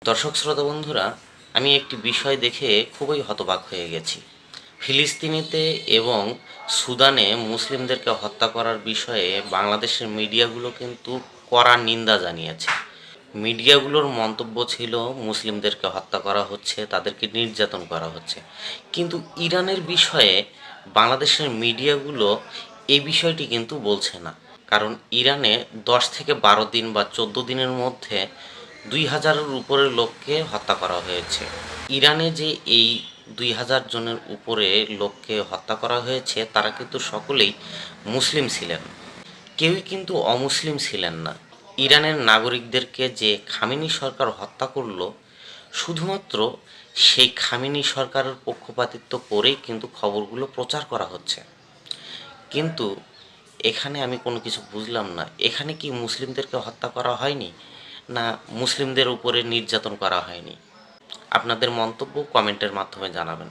দর্শক শ্রোতা বন্ধুরা, আমি একটি বিষয় দেখে খুবই হতবাক হয়ে গেছি। ফিলিস্তিনিতে এবং সুদানে মুসলিমদেরকে হত্যা করার বিষয়ে বাংলাদেশের মিডিয়াগুলো কিন্তু কড়া নিন্দা জানিয়েছে। মিডিয়াগুলোর মন্তব্য ছিল মুসলিমদেরকে হত্যা করা হচ্ছে, তাদেরকে নির্যাতন করা হচ্ছে। কিন্তু ইরানের বিষয়ে বাংলাদেশের মিডিয়াগুলো এই বিষয়টি কিন্তু বলছে না। কারণ ইরানে 10 থেকে 12 দিন বা 14 দিনের মধ্যে 2000-এর উপরে লোককে হত্যা করা হয়েছে। ইরানে যে এই 2000 জনের উপরে লোককে হত্যা করা হয়েছে তারা কিন্তু সকলেই মুসলিম ছিলেন, কেউই কিন্তু অমুসলিম ছিলেন না। ইরানের নাগরিকদেরকে যে খামেনি সরকার হত্যা করলো, শুধুমাত্র সেই খামেনি সরকারের পক্ষপাতিত্ব করেই কিন্তু খবরগুলো প্রচার করা হচ্ছে। কিন্তু এখানে আমি কোনো কিছু বুঝলাম না, এখানে কি মুসলিমদেরকে হত্যা করা হয়নি, না মুসলিমদের উপরে নির্যাতন করা হয়নি? আপনাদের মন্তব্য কমেন্টের মাধ্যমে জানাবেন।